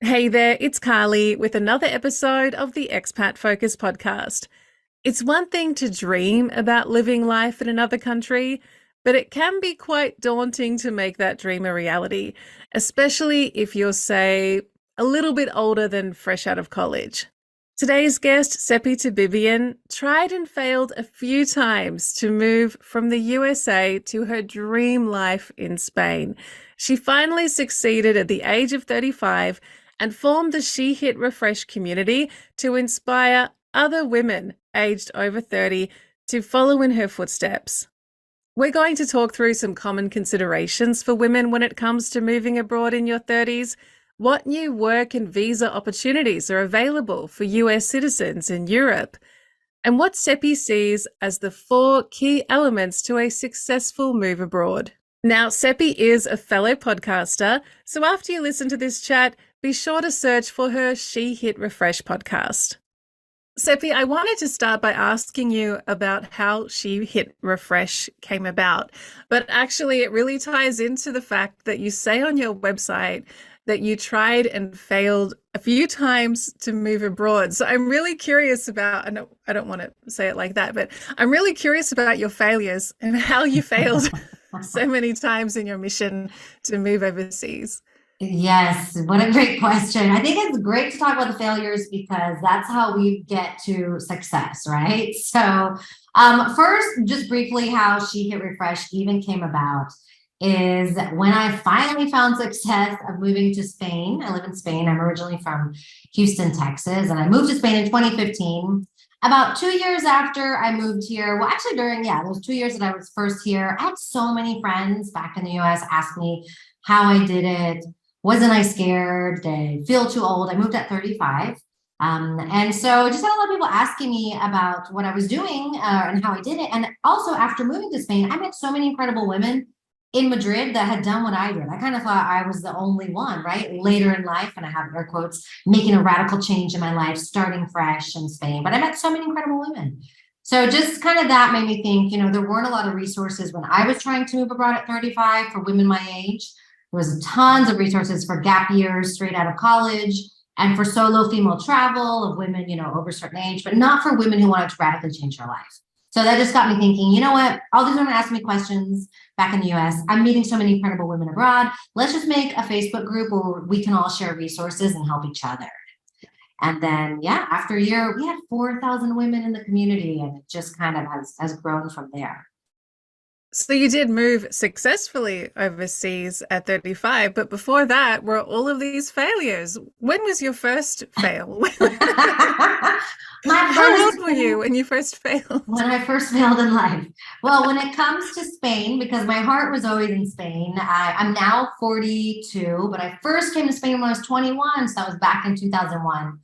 Hey there, it's Carly with another episode of the Expat Focus podcast. It's one thing to dream about living life in another country, but it can be quite daunting to make that dream a reality, especially if you're, say, a little bit older than fresh out of college. Today's guest, Cepee Tabibian, tried and failed a few times to move from the USA to her dream life in Spain. She finally succeeded at the age of 35 and formed the She Hit Refresh community to inspire other women aged over 30 to follow in her footsteps. We're going to talk through some common considerations for women when it comes to moving abroad in your 30s, what new work and visa opportunities are available for US citizens in Europe, and what Cepee sees as the four key elements to a successful move abroad. Now, Cepee is a fellow podcaster, so after you listen to this chat, be sure to search for her She Hit Refresh podcast. Cepee, I wanted to start by asking you about how She Hit Refresh came about, but actually it really ties into the fact that you say on your website that you tried and failed a few times to move abroad. So I'm really curious about, I don't want to say it like that, but I'm really curious about your failures and how you failed so many times in your mission to move overseas. Yes, what a great question. I think it's great to talk about the failures because that's how we get to success, right? First, just briefly, how She Hit Refresh even came about is when I finally found success of moving to Spain. I live in Spain. I'm originally from Houston, Texas, and I moved to Spain in 2015. About 2 years after I moved here, well, actually those 2 years that I was first here, I had so many friends back in the US ask me how I did it. Wasn't I scared? Did I feel too old? I moved at 35. And so just had a lot of people asking me about what I was doing and how I did it. And also after moving to Spain, I met so many incredible women in Madrid that had done what I did. I kind of thought I was the only one, right? Later in life, and I have air quotes, making a radical change in my life, starting fresh in Spain. But I met so many incredible women. So just kind of that made me think, there weren't a lot of resources when I was trying to move abroad at 35 for women my age. There was tons of resources for gap years straight out of college and for solo female travel of women, over a certain age, but not for women who wanted to radically change their life. So that just got me thinking, you know what? All these women asking me questions back in the US. I'm meeting so many incredible women abroad. Let's just make a Facebook group where we can all share resources and help each other. And then, after a year, we had 4,000 women in the community, and it just kind of has grown from there. So you did move successfully overseas at 35, but before that were all of these failures. When was your first fail? My How old first were you when you first failed? When I first failed in life. Well, when it comes to Spain, because my heart was always in Spain, I'm now 42, but I first came to Spain when I was 21, so that was back in 2001.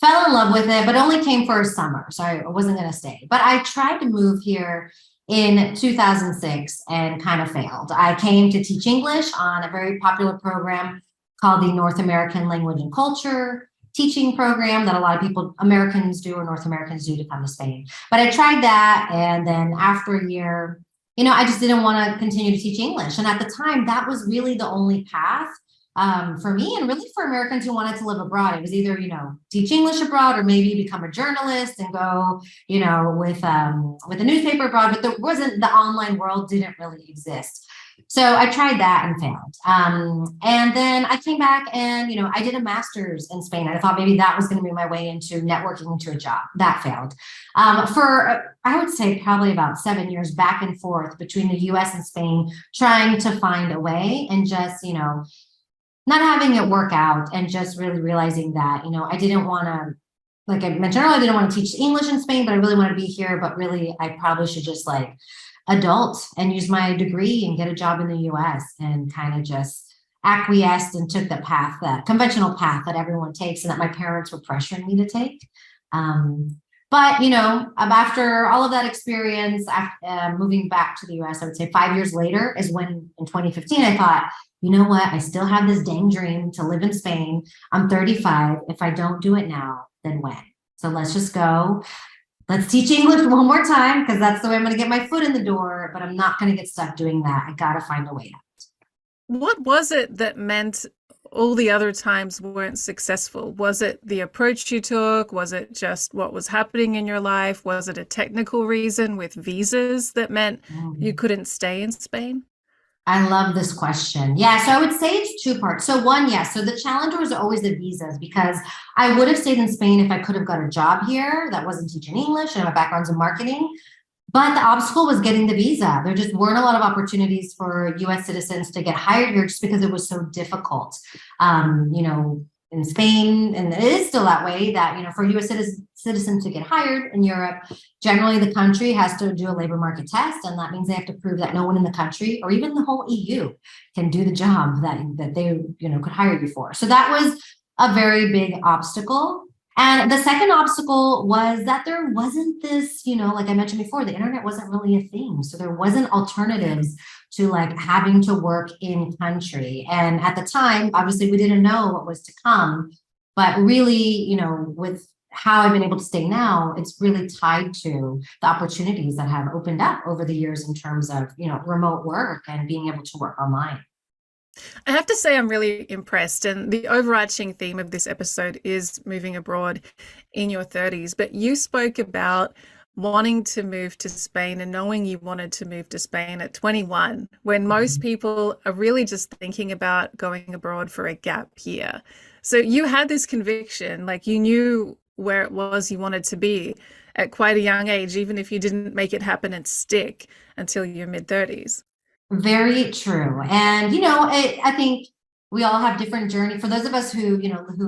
Fell in love with it, but only came for a summer, so I wasn't going to stay. But I tried to move here in 2006 and kind of failed. I came to teach English on a very popular program called the North American Language and Culture teaching program that a lot of people, Americans do or North Americans do to come to Spain. But I tried that. And then after a year, I just didn't want to continue to teach English. And at the time, that was really the only path for me and really for Americans who wanted to live abroad. It was either, teach English abroad or maybe become a journalist and go, with a newspaper abroad. But there wasn't, the online world didn't really exist. So I tried that and failed. And then I came back and, I did a master's in Spain. I thought maybe that was going to be my way into networking into a job. That failed. I would say probably about 7 years back and forth between the US and Spain, trying to find a way and just, not having it work out and just really realizing that, I didn't want to, like I mentioned earlier, I didn't want to teach English in Spain, but I really want to be here. But really, I probably should just adult and use my degree and get a job in the US and kind of just acquiesced and took the path, that conventional path that everyone takes and that my parents were pressuring me to take. But, after all of that experience, moving back to the US, I would say 5 years later is when in 2015, I thought, you know what? I still have this dang dream to live in Spain. I'm 35. If I don't do it now, then when? So let's just go. Let's teach English one more time because that's the way I'm going to get my foot in the door, but I'm not going to get stuck doing that. I got to find a way out. What was it that meant all the other times weren't successful? Was it the approach you took? Was it just what was happening in your life? Was it a technical reason with visas that meant you Mm. couldn't stay in Spain? I love this question. Yeah, so I would say it's two parts. So one, yes. So the challenge was always the visas because I would have stayed in Spain if I could have got a job here that wasn't teaching English and my background's in marketing. But the obstacle was getting the visa. There just weren't a lot of opportunities for US citizens to get hired here just because it was so difficult. In Spain, and it is still that way, that, for US citizens to get hired in Europe, generally the country has to do a labor market test. And that means they have to prove that no one in the country or even the whole EU can do the job that they, could hire you for. So that was a very big obstacle. And the second obstacle was that there wasn't this, like I mentioned before, the internet wasn't really a thing. So there wasn't Yeah. alternatives to like having to work in country. And at the time, obviously we didn't know what was to come, but really, with how I've been able to stay now, it's really tied to the opportunities that have opened up over the years in terms of, remote work and being able to work online. I have to say, I'm really impressed. And the overarching theme of this episode is moving abroad in your 30s. But you spoke about wanting to move to Spain and knowing you wanted to move to Spain at 21, when most people are really just thinking about going abroad for a gap year. So you had this conviction, like you knew where it was you wanted to be at quite a young age, even if you didn't make it happen and stick until your mid 30s. Very true. And, I think we all have different journey. For those of us who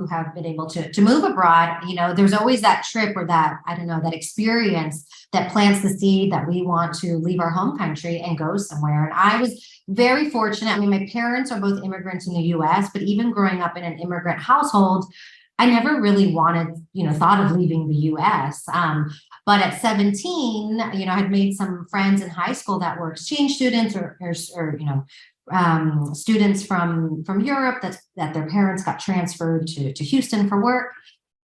have been able to move abroad, there's always that trip or that, I don't know, that experience that plants the seed that we want to leave our home country and go somewhere. And I was very fortunate. I mean, my parents are both immigrants in the US, but even growing up in an immigrant household, I never really wanted, thought of leaving the US. But at 17, I had made some friends in high school that were exchange students or students from Europe that their parents got transferred to Houston for work.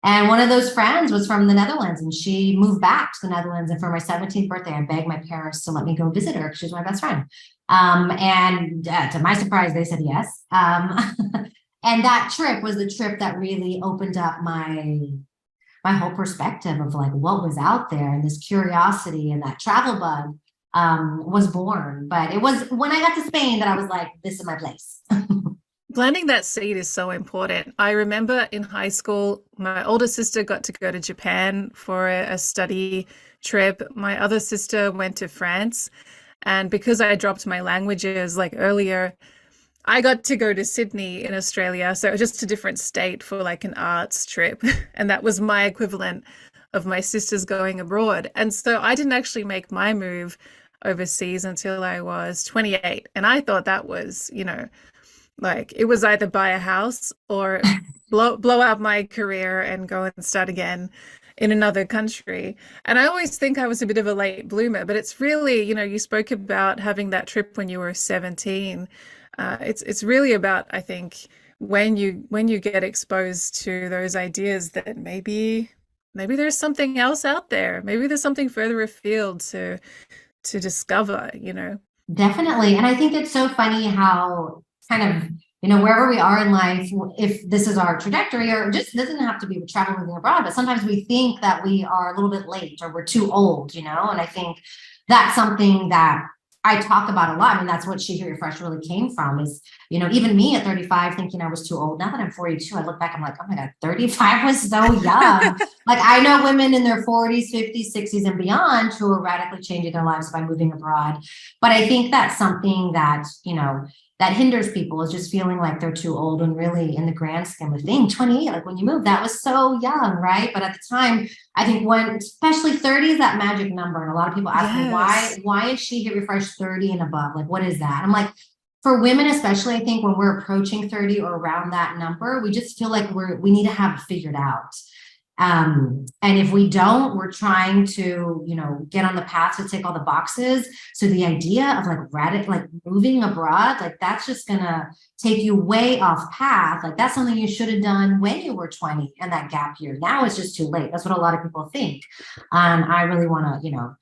And one of those friends was from the Netherlands, and she moved back to the Netherlands. And for my 17th birthday, I begged my parents to let me go visit her because she was my best friend. And to my surprise, they said yes. And that trip was the trip that really opened up my whole perspective of like what was out there, and this curiosity and that travel bug was born. But it was when I got to Spain that I was like, this is my place. Planting that seed is so important. I remember in high school, my older sister got to go to Japan for a study trip. My other sister went to France. And because I dropped my languages like earlier, I got to go to Sydney in Australia. So just a different state for like an arts trip. And that was my equivalent of my sisters going abroad. And so I didn't actually make my move overseas until I was 28. And I thought that was, like it was either buy a house or blow out my career and go and start again in another country. And I always think I was a bit of a late bloomer, but it's really, you spoke about having that trip when you were 17. It's really about, I think, when you get exposed to those ideas that maybe there's something else out there. Maybe there's something further afield to discover. Definitely. And I think it's so funny how kind of, wherever we are in life, if this is our trajectory, or just doesn't have to be with travel moving abroad, but sometimes we think that we are a little bit late or we're too old, and I think that's something that I talk about a lot. I mean, that's what She Hear Refresh really came from is, even me at 35 thinking I was too old. Now that I'm 42, I look back, I'm like, oh my God, 35 was so young. Like I know women in their 40s, 50s, 60s and beyond who are radically changing their lives by moving abroad. But I think that's something that, that hinders people is just feeling like they're too old, and really in the grand scheme of things, 28, like when you move, that was so young, right? But at the time, I think when, especially 30 is that magic number. And a lot of people ask me, Yes. why is She Hit Refresh 30 and above? Like, what is that? I'm like, for women, especially, I think when we're approaching 30 or around that number, we just feel like we need to have it figured out. And if we don't, we're trying to, get on the path to tick all the boxes. So the idea of like moving abroad, like that's just gonna take you way off path. Like that's something you should have done when you were 20 and that gap year. Now it's just too late. That's what a lot of people think. I really want to,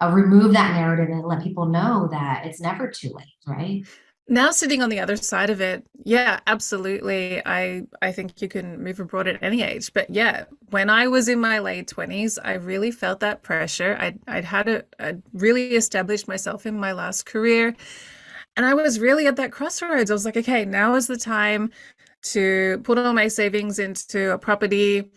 remove that narrative and let people know that it's never too late, right? Now sitting on the other side of it, yeah, absolutely. I think you can move abroad at any age. But yeah, when I was in my late 20s, I really felt that pressure. I'd really established myself in my last career, and I was really at that crossroads. I was like, okay, now is the time to put all my savings into a property.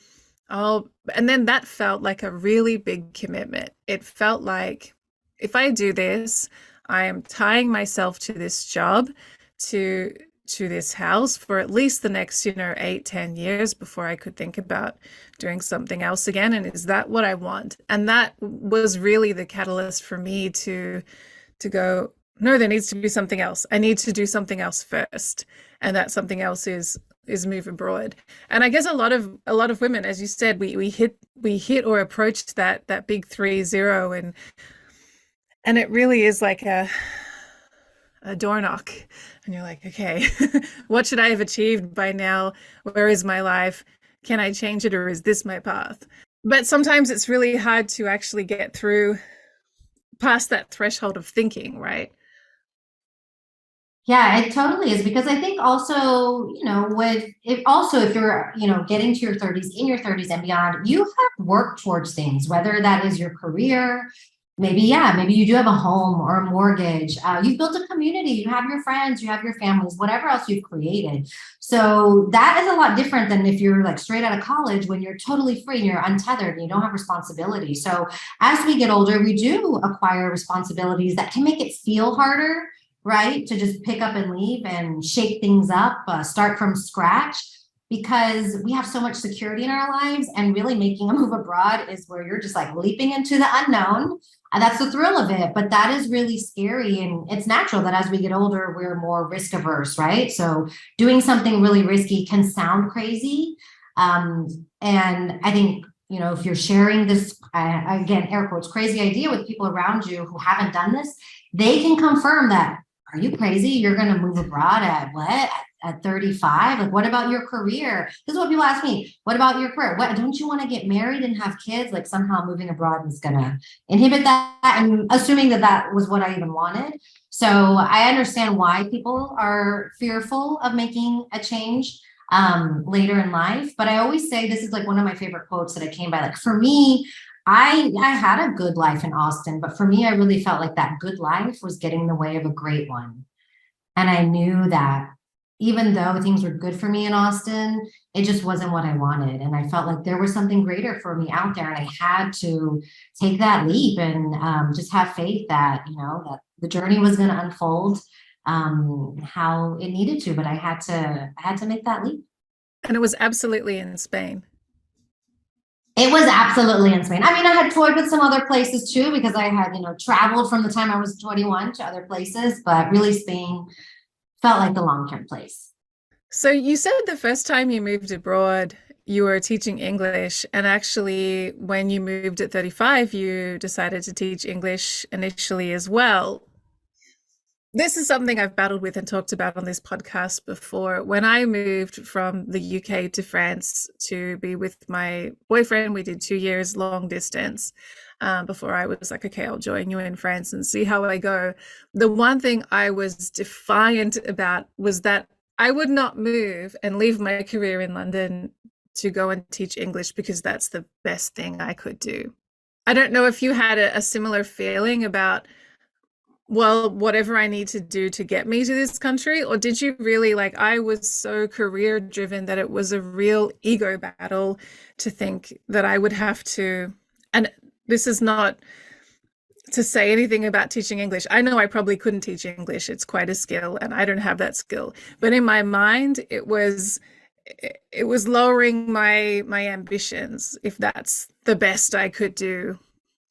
And then that felt like a really big commitment. It felt like if I do this, I am tying myself to this job, to this house for at least the next, 8, 10 years before I could think about doing something else again. And is that what I want? And that was really the catalyst for me to go, no, there needs to be something else. I need to do something else first. And that something else is move abroad. And I guess a lot of women, as you said, we hit or approached that big 3-0, and it really is like a door knock. And you're like, okay, what should I have achieved by now? Where is my life? Can I change it, or is this my path? But sometimes it's really hard to actually get through past that threshold of thinking, right? Yeah, it totally is because I think also, if you're, getting to your 30s, in your 30s and beyond, you have worked towards things, whether that is your career, maybe, yeah, maybe you do have a home or a mortgage. You've built a community, you have your friends, you have your families, whatever else you've created. So that is a lot different than if you're like straight out of college when you're totally free and you're untethered and you don't have responsibility. So as we get older, we do acquire responsibilities that can make it feel harder, right? To just pick up and leave and shake things up, start from scratch, because we have so much security in our lives. And really making a move abroad is where you're just like leaping into the unknown. And that's the thrill of it. But that is really scary. And it's natural that as we get older, we're more risk averse, right? So doing something really risky can sound crazy. And I think, if you're sharing this, again, air quotes, crazy idea with people around you who haven't done this, they can confirm that, are you crazy? You're going to move abroad at what? At 35? Like, what about your career? This is what people ask me. What about your career? What, don't you want to get married and have kids? Like somehow moving abroad is going to inhibit that. And assuming that that was what I even wanted. So I understand why people are fearful of making a change later in life. But I always say, this is like one of my favorite quotes that I came by. Like for me, I had a good life in Austin, but for me, I really felt like that good life was getting in the way of a great one. And I knew that even though things were good for me in Austin, it just wasn't what I wanted. And I felt like there was something greater for me out there. And I had to take that leap and just have faith that, that the journey was going to unfold how it needed to. But I had to make that leap. And it was absolutely in Spain. It was absolutely insane. I mean, I had toured with some other places too, because I had, traveled from the time I was 21 to other places, but really Spain felt like the long-term place. So you said the first time you moved abroad, you were teaching English, and actually, when you moved at 35, you decided to teach English initially as well. This is something I've battled with and talked about on this podcast before. When I moved from the UK to France to be with my boyfriend, we did 2 years long distance before I was like, okay, I'll join you in France and see how I go. The one thing I was defiant about was that I would not move and leave my career in London to go and teach English because that's the best thing I could do. I don't know if you had a similar feeling about, well, whatever I need to do to get me to this country, or did you really, like, I was so career driven that it was a real ego battle to think that I would have to, and this is not to say anything about teaching English. I know I probably couldn't teach English. It's quite a skill and I don't have that skill. But in my mind, it was lowering my ambitions if that's the best I could do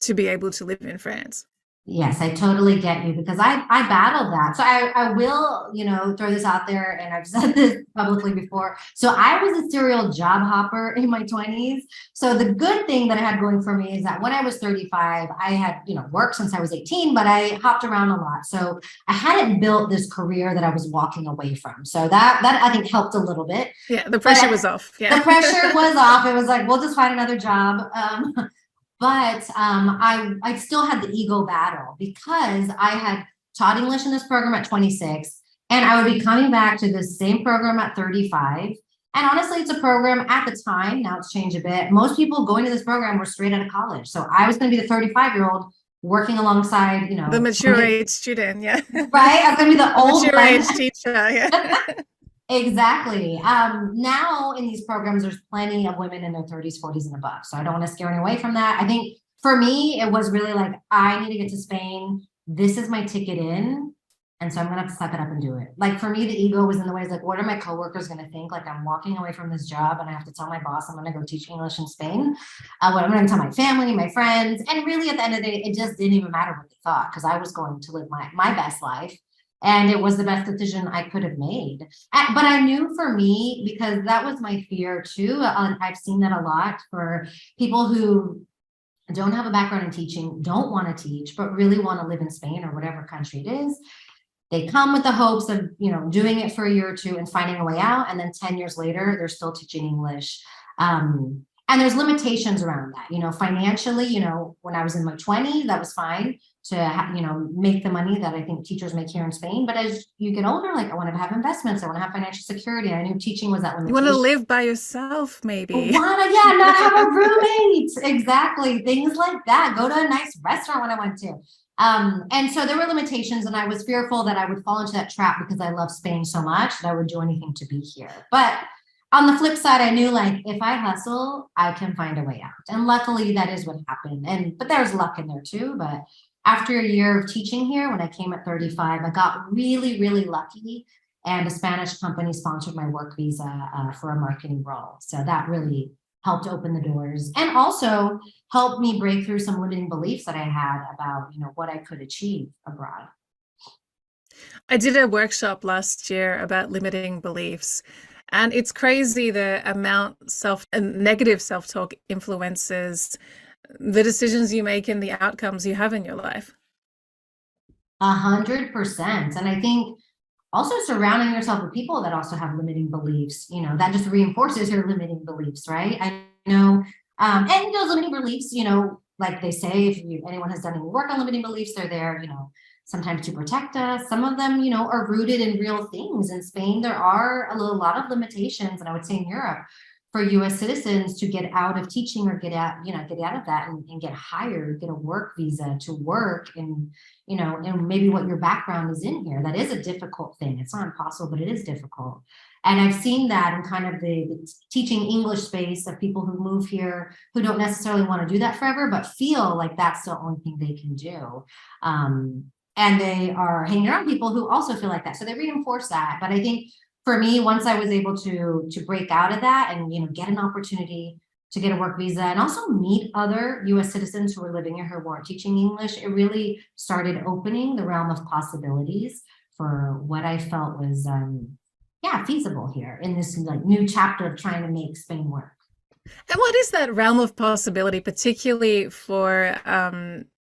to be able to live in France. Yes, I totally get you because I battled that. So I will, throw this out there, and I've said this publicly before. So I was a serial job hopper in my 20s. So the good thing that I had going for me is that when I was 35, I had, worked since I was 18, but I hopped around a lot. So I hadn't built this career that I was walking away from. So that I think helped a little bit. Yeah, the pressure was off. Yeah. The pressure was off. It was like, we'll just find another job. But I still had the ego battle because I had taught English in this program at 26. And I would be coming back to this same program at 35. And honestly, it's a program at the time, now it's changed a bit. Most people going to this program were straight out of college. So I was going to be the 35-year-old working alongside, The mature age student, yeah. right? I was going to be the The old mature one. age teacher, yeah. Exactly. Now in these programs, there's plenty of women in their 30s, 40s, and above. So I don't want to scare anyone away from that. I think for me, it was really like, I need to get to Spain. This is my ticket in. And so I'm gonna have to suck it up and do it. Like for me, the ego was in the way. It's like, what are my coworkers gonna think? Like I'm walking away from this job and I have to tell my boss I'm gonna go teach English in Spain. What I'm gonna tell my family, my friends, and really at the end of the day, it just didn't even matter what they thought because I was going to live my best life. And it was the best decision I could have made. But I knew for me, because that was my fear too. I've seen that a lot for people who don't have a background in teaching, don't want to teach, but really want to live in Spain or whatever country it is. They come with the hopes of, doing it for a year or two and finding a way out. And then 10 years later, they're still teaching English. And there's limitations around that, financially, when I was in my 20s, that was fine to, make the money that I think teachers make here in Spain. But as you get older, like I want to have investments, I want to have financial security. I knew teaching was that You limitation. want to live by yourself, maybe. Not have a roommate. Exactly. Things like that. Go to a nice restaurant when I went to. And so there were limitations, and I was fearful that I would fall into that trap because I love Spain so much that I would do anything to be here. But on the flip side, I knew like if I hustle, I can find a way out. And luckily that is what happened. But there's luck in there too. But after a year of teaching here, when I came at 35, I got really, really lucky. And a Spanish company sponsored my work visa for a marketing role. So that really helped open the doors and also helped me break through some limiting beliefs that I had about, what I could achieve abroad. I did a workshop last year about limiting beliefs, and it's crazy the amount negative self-talk influences the decisions you make and the outcomes you have in your life. 100%. And I think also surrounding yourself with people that also have limiting beliefs, that just reinforces your limiting beliefs, right? I know, and those limiting beliefs, like they say, if anyone has done any work on limiting beliefs, they're there, sometimes to protect us. Some of them, are rooted in real things. In Spain, there are a lot of limitations, and I would say in Europe, for U.S. citizens to get out of teaching or get out of that and get hired, get a work visa to work and maybe what your background is in here. That is a difficult thing. It's not impossible, but it is difficult. And I've seen that in kind of the teaching English space of people who move here who don't necessarily want to do that forever, but feel like that's the only thing they can do. And they are hanging around people who also feel like that. So they reinforce that. But I think for me, once I was able to break out of that and, get an opportunity to get a work visa and also meet other U.S. citizens who were living here who weren't teaching English, it really started opening the realm of possibilities for what I felt was, feasible here in this like new chapter of trying to make Spain work. And what is that realm of possibility, particularly for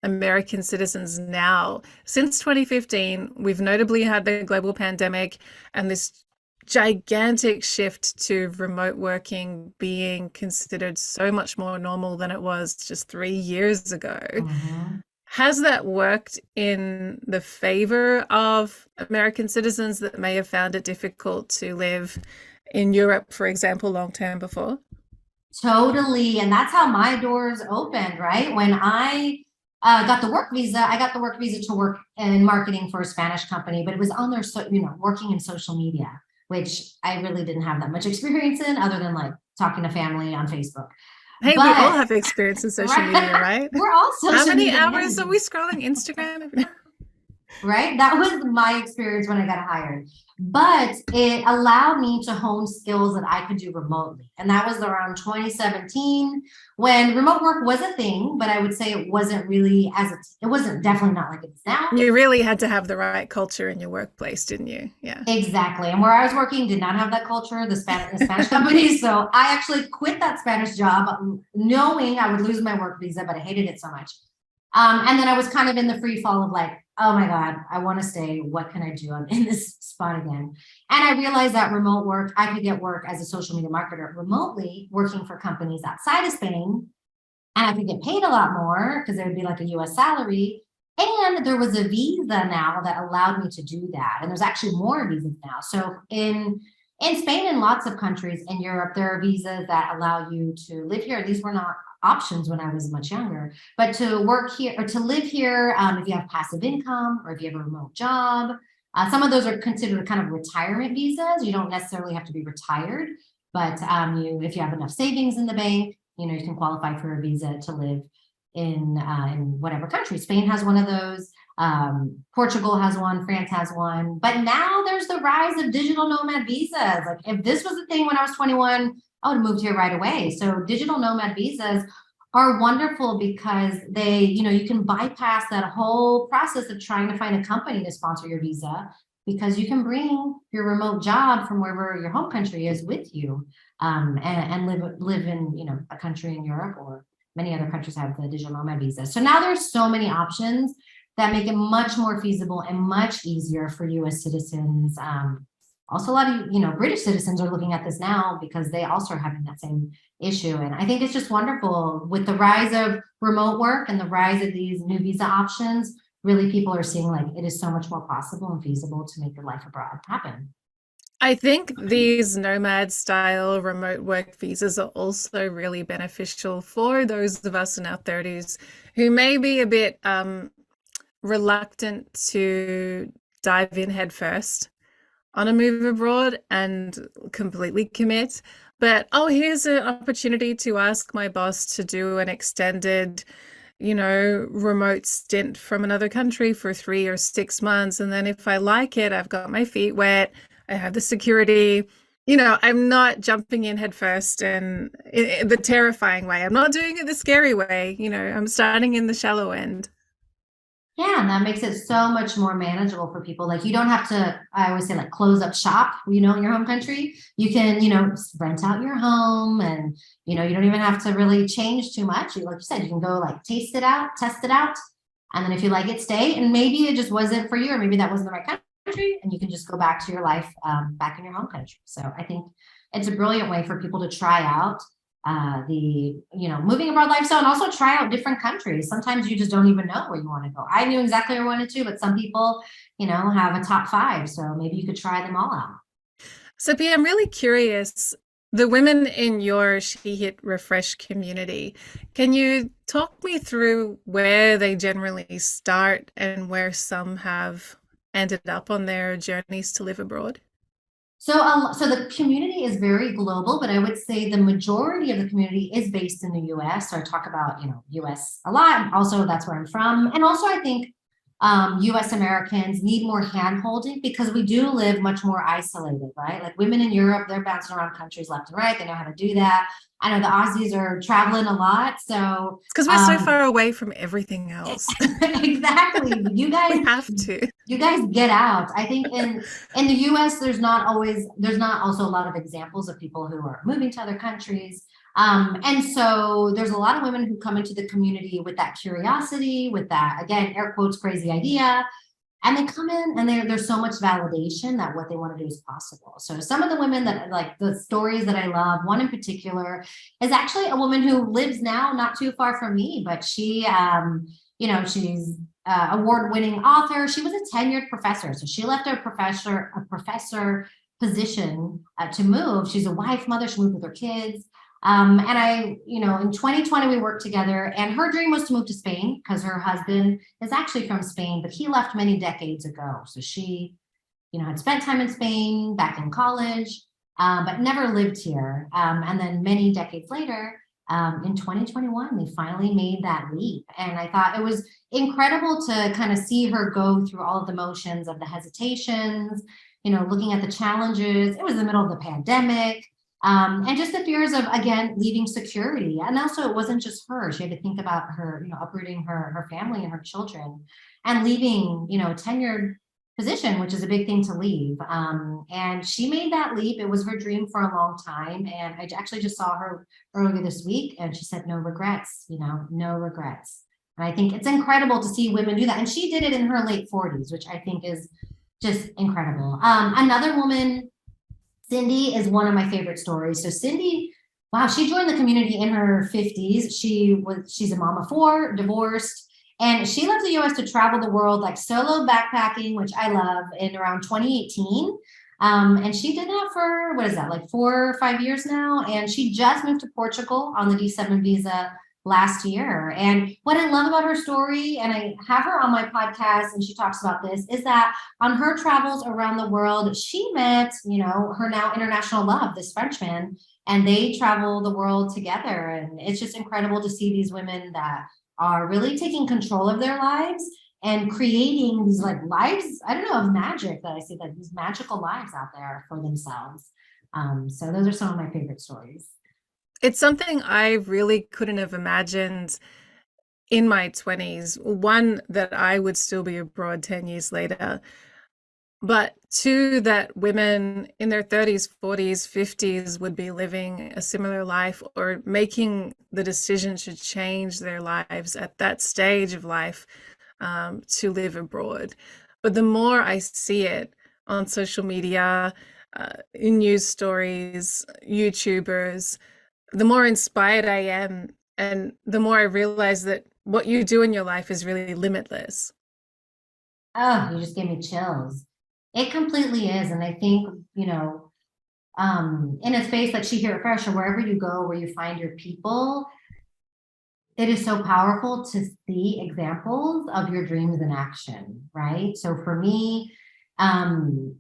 American citizens now? Since 2015, we've notably had the global pandemic and this gigantic shift to remote working being considered so much more normal than it was just 3 years ago. Mm-hmm. Has that worked in the favor of American citizens that may have found it difficult to live in Europe, for example, long term before? Totally. And that's how my doors opened, right? When I got the work visa, I got the work visa to work in marketing for a Spanish company, but it was on their, working in social media, which I really didn't have that much experience in other than like talking to family on Facebook. Hey, we all have experience in social media, right? We're all social How many media hours are we scrolling Instagram? Right? That was my experience when I got hired. But it allowed me to hone skills that I could do remotely. And that was around 2017 when remote work was a thing, but I would say it wasn't really it wasn't definitely not like it's now. You really had to have the right culture in your workplace, didn't you? Yeah. Exactly. And where I was working did not have that culture, the Spanish company. So I actually quit that Spanish job knowing I would lose my work visa, but I hated it so much. And then I was kind of in the free fall of like, oh my God, I want to stay. What can I do? I'm in this spot again. And I realized that remote work, I could get work as a social media marketer remotely working for companies outside of Spain. And I could get paid a lot more because it would be like a US salary. And there was a visa now that allowed me to do that. And there's actually more visas now. So in Spain and lots of countries in Europe, there are visas that allow you to live here. These were not options when I was much younger, but to work here or to live here, if you have passive income or if you have a remote job. Some of those are considered kind of retirement visas. You don't necessarily have to be retired, but if you have enough savings in the bank, you can qualify for a visa to live in whatever country. Spain has one of those. Portugal has one, France has one, but now there's the rise of digital nomad visas. Like if this was a thing when I was 21, I would have moved here right away. So digital nomad visas are wonderful because you can bypass that whole process of trying to find a company to sponsor your visa, because you can bring your remote job from wherever your home country is with you, and live in a country in Europe, or many other countries have the digital nomad visa. So now there's so many options that make it much more feasible and much easier for U.S. citizens. Also, a lot of British citizens are looking at this now because they also are having that same issue. And I think it's just wonderful with the rise of remote work and the rise of these new visa options. Really, people are seeing like it is so much more possible and feasible to make your life abroad happen. I think these nomad style remote work visas are also really beneficial for those of us in our 30s who may be a bit reluctant to dive in headfirst on a move abroad and completely commit. But here's an opportunity to ask my boss to do an extended, remote stint from another country for 3 or 6 months. And then if I like it, I've got my feet wet, I have the security. I'm not jumping in headfirst and in the terrifying way. I'm not doing it the scary way. I'm starting in the shallow end. Yeah, and that makes it so much more manageable for people. Like you don't have to, I always say, like close up shop, in your home country. You can, rent out your home, and, you don't even have to really change too much. Like you said, you can go like taste it out, test it out. And then if you like it, stay. And maybe it just wasn't for you, or maybe that wasn't the right country, and you can just go back to your life back in your home country. So I think it's a brilliant way for people to try out the moving abroad lifestyle, and also try out different countries. Sometimes you just don't even know where you want to go. I knew exactly where I wanted to, but some people have a top 5, so maybe you could try them all out. Cepee, I'm really curious, the women in your She Hit Refresh community, can you talk me through where they generally start and where some have ended up on their journeys to live abroad? So the community is very global, but I would say the majority of the community is based in the US. So I talk about, US a lot. Also, that's where I'm from. And also, I think US Americans need more hand holding because we do live much more isolated, right? Like women in Europe, they're bouncing around countries left and right. They know how to do that. I know the Aussies are traveling a lot. So it's because we're so far away from everything else. Exactly. You guys we have to. You guys get out. I think in the US, there's not also a lot of examples of people who are moving to other countries. And so there's a lot of women who come into the community with that curiosity, with that, again, air quotes, crazy idea. And they come in and there's so much validation that what they want to do is possible. So some of the women that like the stories that I love, one in particular is actually a woman who lives now not too far from me, but she's award-winning author. She was a tenured professor. So she left a professor position to move. She's a wife, mother. She moved with her kids. And in 2020, we worked together, and her dream was to move to Spain because her husband is actually from Spain, but he left many decades ago. So she, had spent time in Spain back in college, but never lived here. And then many decades later, in 2021, they finally made that leap. And I thought it was incredible to kind of see her go through all of the motions of the hesitations, looking at the challenges. It was the middle of the pandemic. And just the fears of, again, leaving security. And also, it wasn't just her. She had to think about her, uprooting her family and her children and leaving, a tenured position, which is a big thing to leave. And she made that leap. It was her dream for a long time. And I actually just saw her earlier this week, and she said, no regrets, no regrets. And I think it's incredible to see women do that. And she did it in her late 40s, which I think is just incredible. Another woman, Cindy, is one of my favorite stories. So Cindy, wow, she joined the community in her 50s. She's a mom of 4, divorced, And she left the US to travel the world, like solo backpacking, which I love, in around 2018. And she did that for, what is that, like 4 or 5 years now? And she just moved to Portugal on the D7 visa last year. And what I love about her story, and I have her on my podcast and she talks about this, is that on her travels around the world, she met, her now international love, this Frenchman, and they travel the world together. And it's just incredible to see these women that are really taking control of their lives and creating these like lives, I don't know, of magic, that I see, like these magical lives out there for themselves. So those are some of my favorite stories. It's something I really couldn't have imagined in my 20s. One, that I would still be abroad 10 years later, but two, that women in their 30s, 40s, 50s would be living a similar life or making the decision to change their lives at that stage of life, to live abroad. But the more I see it on social media, in news stories, YouTubers, the more inspired I am, and the more I realize that what you do in your life is really limitless. Oh, you just gave me chills. It completely is. And I think, in a space like She Hear It Fresh, or wherever you go, where you find your people, it is so powerful to see examples of your dreams in action, right? So for me,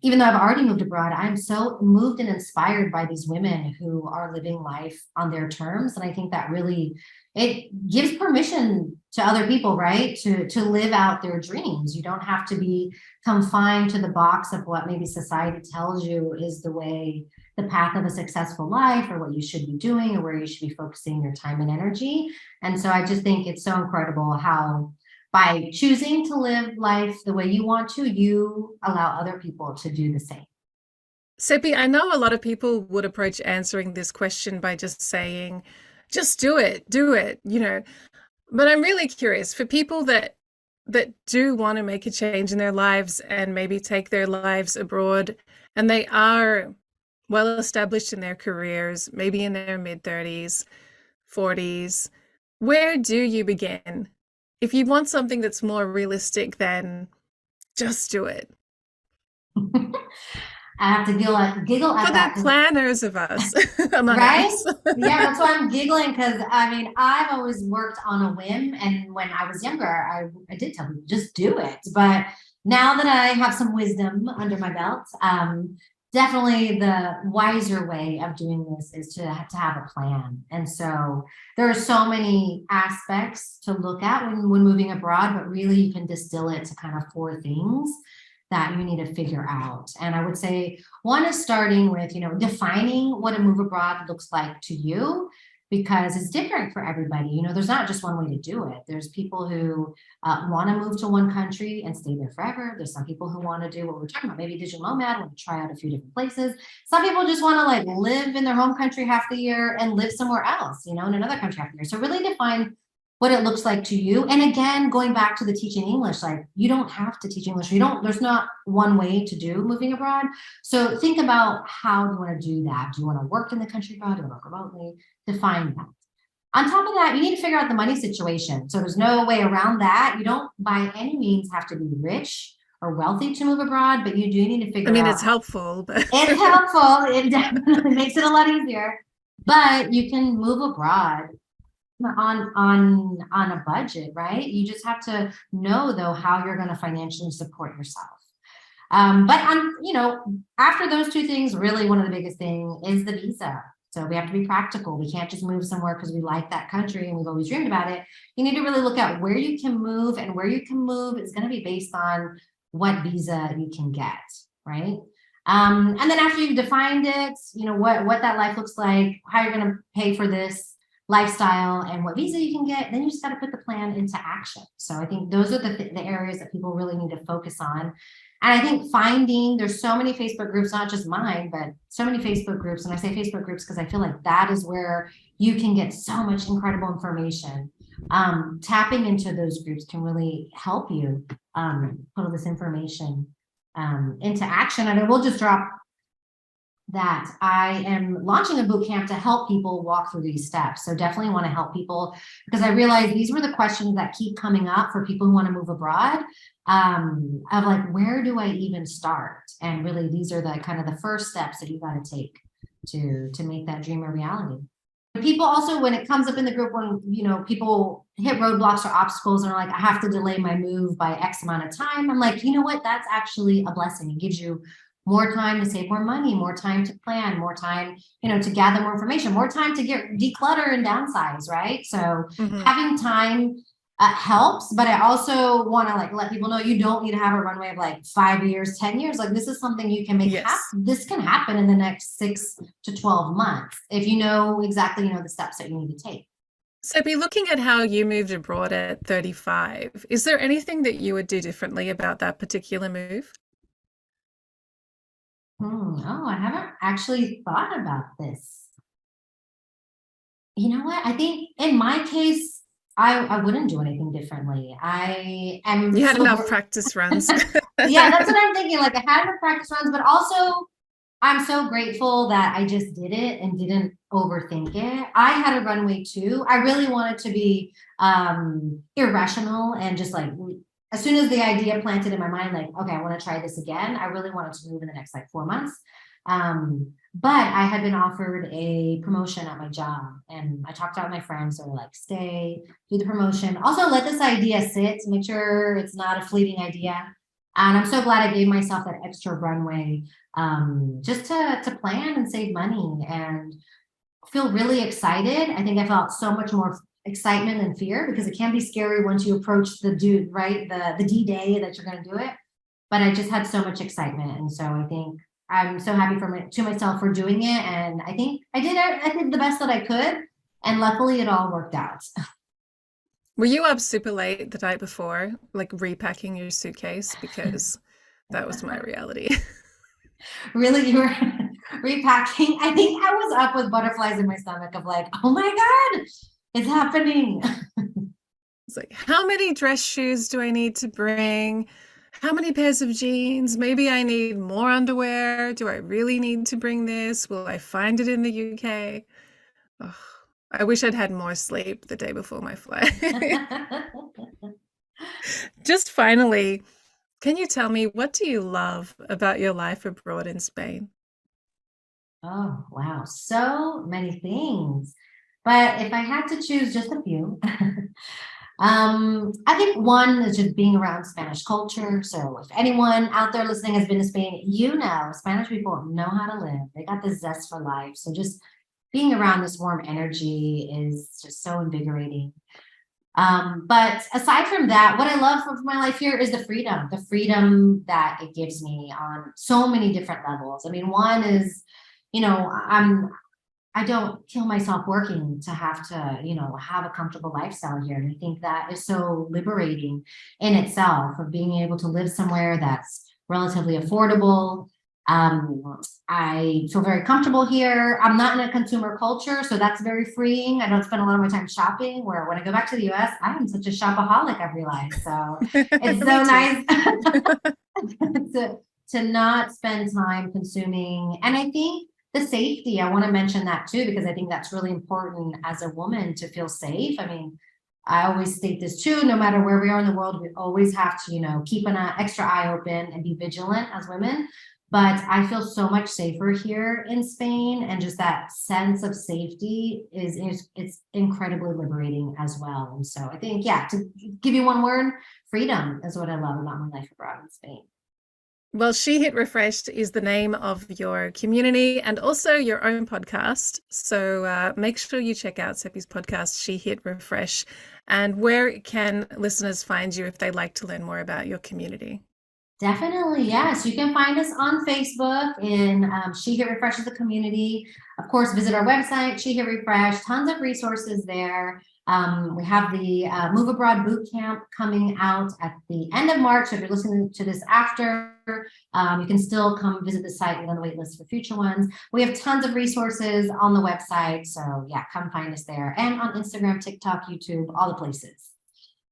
even though I've already moved abroad, I'm so moved and inspired by these women who are living life on their terms. And I think that really, it gives permission to other people, right? To live out their dreams. You don't have to be confined to the box of what maybe society tells you is the path of a successful life, or what you should be doing, or where you should be focusing your time and energy. And so I just think it's so incredible how by choosing to live life the way you want to, you allow other people to do the same. Seppi, I know a lot of people would approach answering this question by just saying, just do it, But I'm really curious for people that do want to make a change in their lives and maybe take their lives abroad, and they are well established in their careers, maybe in their mid 30s, 40s. Where do you begin? If you want something that's more realistic, then just do it. I have to giggle For at the that. planners of us, among Right? us. Yeah, that's why I'm giggling, because I mean, I've always worked on a whim. And when I was younger, I did tell people, just do it. But now that I have some wisdom under my belt, definitely the wiser way of doing this is to have a plan. And so there are so many aspects to look at when moving abroad, but really you can distill it to kind of four things that you need to figure out. And I would say one is starting with, defining what a move abroad looks like to you, because it's different for everybody. There's not just one way to do it. There's people who want to move to one country and stay there forever. There's some people who want to do what we're talking about, maybe digital nomad, want to try out a few different places. Some people just want to like live in their home country half the year and live somewhere else, in another country half the year. So really define what it looks like to you. And again, going back to the teaching English, like you don't have to teach English. There's not one way to do moving abroad. So think about, how do you want to do that? Do you want to work in the country abroad? Do you want to work remotely? Define that. On top of that, you need to figure out the money situation. So there's no way around that. You don't by any means have to be rich or wealthy to move abroad, but you do need to I figure mean, out. it's helpful, but It's helpful. It definitely makes it a lot easier. But you can move abroad on a budget, right? You just have to know though how you're going to financially support yourself. But after those two things, really one of the biggest thing is the visa. So we have to be practical. We can't just move somewhere because we like that country and we've always dreamed about it. You need to really look at where you can move, and where you can move is going to be based on what visa you can get, right? And then after you've defined it, what that life looks like, how you're going to pay for this lifestyle, and what visa you can get, then you just got to put the plan into action. So I think those are the areas that people really need to focus on. And I think there's so many Facebook groups, not just mine, but so many Facebook groups. And I say Facebook groups because I feel like that is where you can get so much incredible information. Tapping into those groups can really help you put all this information into action. And I will just drop that I am launching a boot camp to help people walk through these steps. So definitely want to help people because I realized these were the questions that keep coming up for people who want to move abroad. Of like, where do I even start? And really, these are the kind of the first steps that you got to take to make that dream a reality. People also, when it comes up in the group, when people hit roadblocks or obstacles and are like, I have to delay my move by X amount of time. I'm like, you know what? That's actually a blessing. It gives you more time to save more money, more time to plan, more time, to gather more information, more time to get declutter and downsize, right? So Mhm. having time helps, but I also want to like let people know you don't need to have a runway of like 5 years, 10 years. Like this is something you can make Yes. happen. This can happen in the next 6 to 12 months if you know exactly, the steps that you need to take. So, be looking at how you moved abroad at 35, is there anything that you would do differently about that particular move? Oh, I haven't actually thought about this. You know what? I think in my case, I wouldn't do anything differently. I am You had so enough practice runs. yeah, that's what I'm thinking. Like I had enough practice runs, but also I'm so grateful that I just did it and didn't overthink it. I had a runway too. I really wanted to be irrational and just like as soon as the idea planted in my mind, like, okay, I want to try this again. I really wanted to move in the next like 4 months. But I had been offered a promotion at my job and I talked out with my friends. So like, stay, do the promotion. Also let this idea sit, make sure it's not a fleeting idea. And I'm so glad I gave myself that extra runway just to plan and save money and feel really excited. I think I felt so much more excitement than fear because it can be scary once you approach the dude, right? The D-Day that you're going to do it. But I just had so much excitement. And so I think I'm so happy to myself for doing it. And I think I did the best that I could. And luckily it all worked out. Were you up super late the night before, like repacking your suitcase? Because that was my reality. Really, you were repacking. I think I was up with butterflies in my stomach of like, oh my God, it's happening. It's like, how many dress shoes do I need to bring? How many pairs of jeans? Maybe I need more underwear. Do I really need to bring this? Will I find it in the UK? Oh, I wish I'd had more sleep the day before my flight. Just finally, can you tell me what do you love about your life abroad in Spain? Oh, wow. So many things. But if I had to choose just a few, I think one is just being around Spanish culture. So if anyone out there listening has been to Spain, Spanish people know how to live. They got the zest for life. So just being around this warm energy is just so invigorating. But aside from that, what I love for my life here is the freedom that it gives me on so many different levels. I mean, one is, you know, I'm I don't kill myself working to have to, have a comfortable lifestyle here. And I think that is so liberating in itself of being able to live somewhere that's relatively affordable. I feel very comfortable here. I'm not in a consumer culture, so that's very freeing. I don't spend a lot of my time shopping, where when I go back to the US, I am such a shopaholic, I've realized. So it's Me so too. nice to not spend time consuming. And I think the safety, I want to mention that too, because I think that's really important as a woman to feel safe. I mean, I always state this too, no matter where we are in the world, we always have to, keep an extra eye open and be vigilant as women. But I feel so much safer here in Spain, and just that sense of safety is it's incredibly liberating as well. And so I think, yeah, to give you one word, freedom is what I love about my life abroad in Spain. Well, She Hit Refreshed is the name of your community and also your own podcast. So make sure you check out Cepee's podcast, She Hit Refresh. And where can listeners find you if they'd like to learn more about your community? Definitely, yes. You can find us on Facebook in She Hit Refreshes the community. Of course, visit our website, She Hit Refresh. Tons of resources there. We have the Move Abroad Boot Camp coming out at the end of March. So if you're listening to this after, you can still come visit the site. We're on the wait list for future ones. We have tons of resources on the website. So yeah, come find us there. And on Instagram, TikTok, YouTube, all the places.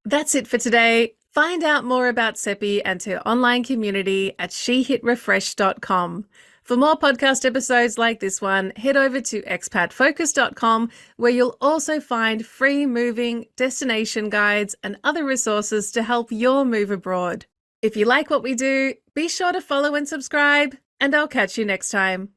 That's it for today. Find out more about Cepee and her online community at shehitrefresh.com. For more podcast episodes like this one, head over to expatfocus.com, where you'll also find free moving, destination guides, and other resources to help your move abroad. If you like what we do, be sure to follow and subscribe, and I'll catch you next time.